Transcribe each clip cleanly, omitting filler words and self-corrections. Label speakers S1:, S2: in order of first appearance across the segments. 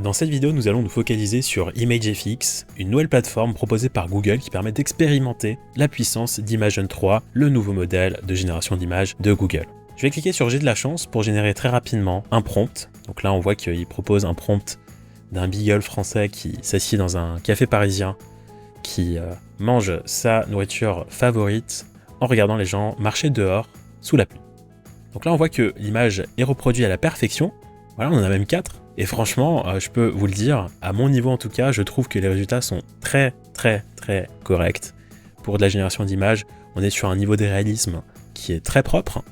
S1: Dans cette vidéo, nous allons nous focaliser sur ImageFX, une nouvelle plateforme proposée par Google qui permet d'expérimenter la puissance d'Imagen 3, le nouveau modèle de génération d'images de Google. Je vais cliquer sur J'ai de la chance pour générer très rapidement un prompt. Donc là, on voit qu'il propose un prompt d'un beagle français qui s'assied dans un café parisien, qui mange sa nourriture favorite en regardant les gens marcher dehors sous la pluie. Donc là, on voit que l'image est reproduite à la perfection. Voilà, on en a même 4. Et franchement, je peux vous le dire, à mon niveau en tout cas, je trouve que les résultats sont très corrects. Pour de la génération d'images, on est sur un niveau de réalisme qui est très propre.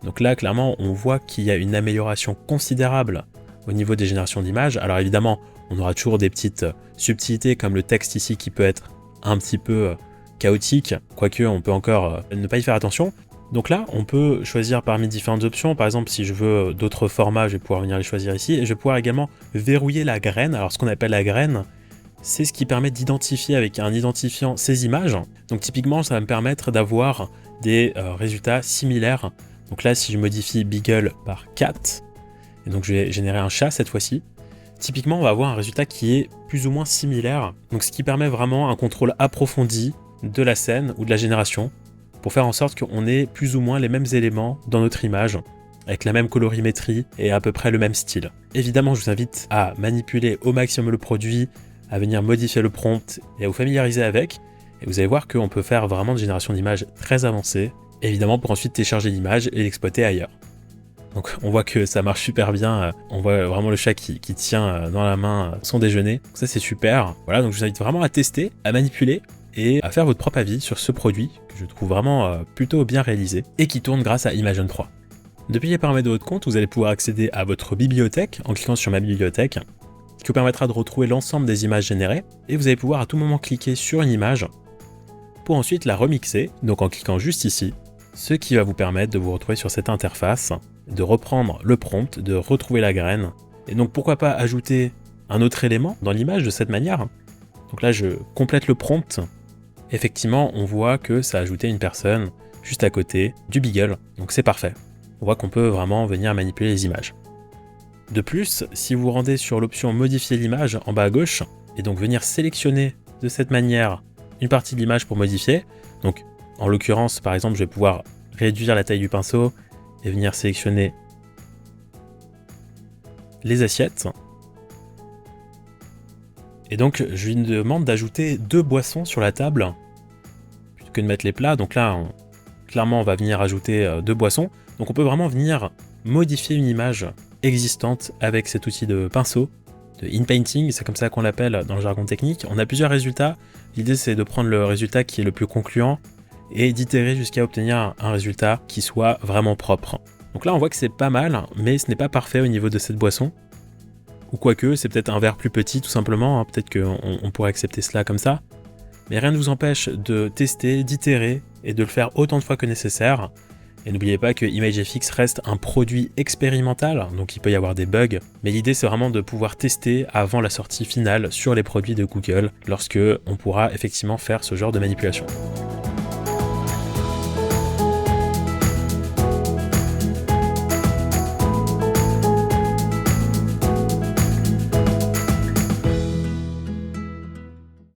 S1: Donc là, clairement, on voit qu'il y a une amélioration considérable au niveau des générations d'images. Alors évidemment, on aura toujours des petites subtilités comme le texte ici qui peut être un petit peu chaotique, quoique on peut encore ne pas y faire attention. Donc là, on peut choisir parmi différentes options. Par exemple, si je veux d'autres formats, je vais pouvoir venir les choisir ici. Et je vais pouvoir également verrouiller la graine. Alors ce qu'on appelle la graine, c'est ce qui permet d'identifier avec un identifiant ces images. Donc typiquement, ça va me permettre d'avoir des résultats similaires. Donc là, si je modifie beagle par cat, et donc je vais générer un chat cette fois-ci, typiquement, on va avoir un résultat qui est plus ou moins similaire. Donc ce qui permet vraiment un contrôle approfondi de la scène ou de la génération, pour faire en sorte qu'on ait plus ou moins les mêmes éléments dans notre image, avec la même colorimétrie et à peu près le même style. Évidemment, je vous invite à manipuler au maximum le produit, à venir modifier le prompt et à vous familiariser avec, et vous allez voir qu'on peut faire vraiment une génération d'images très avancée, évidemment pour ensuite télécharger l'image et l'exploiter ailleurs. Donc on voit que ça marche super bien, on voit vraiment le chat qui tient dans la main son déjeuner, donc ça c'est super. Voilà, donc je vous invite vraiment à tester, à manipuler, et à faire votre propre avis sur ce produit que je trouve vraiment plutôt bien réalisé et qui tourne grâce à Imagen 3. Depuis les paramètres de votre compte, vous allez pouvoir accéder à votre bibliothèque en cliquant sur ma bibliothèque, qui vous permettra de retrouver l'ensemble des images générées, et vous allez pouvoir à tout moment cliquer sur une image pour ensuite la remixer, donc en cliquant juste ici, ce qui va vous permettre de vous retrouver sur cette interface, de reprendre le prompt, de retrouver la graine, et donc pourquoi pas ajouter un autre élément dans l'image de cette manière. Donc là je complète le prompt. Effectivement, on voit que ça a ajouté une personne juste à côté du beagle, donc c'est parfait. On voit qu'on peut vraiment venir manipuler les images. De plus, si vous rendez sur l'option modifier l'image en bas à gauche, et donc venir sélectionner de cette manière une partie de l'image pour modifier, donc en l'occurrence par exemple je vais pouvoir réduire la taille du pinceau et venir sélectionner les assiettes. Et donc, je lui demande d'ajouter 2 boissons sur la table, plutôt que de mettre les plats. Donc là, clairement, on va venir ajouter 2 boissons. Donc on peut vraiment venir modifier une image existante avec cet outil de pinceau, de inpainting, c'est comme ça qu'on l'appelle dans le jargon technique. On a plusieurs résultats. L'idée, c'est de prendre le résultat qui est le plus concluant et d'itérer jusqu'à obtenir un résultat qui soit vraiment propre. Donc là, on voit que c'est pas mal, mais ce n'est pas parfait au niveau de cette boisson. Ou quoique, c'est peut-être un verre plus petit tout simplement, hein. Peut-être qu'on pourrait accepter cela comme ça. Mais rien ne vous empêche de tester, d'itérer et de le faire autant de fois que nécessaire. Et n'oubliez pas que ImageFX reste un produit expérimental, donc il peut y avoir des bugs. Mais l'idée c'est vraiment de pouvoir tester avant la sortie finale sur les produits de Google, lorsque on pourra effectivement faire ce genre de manipulation.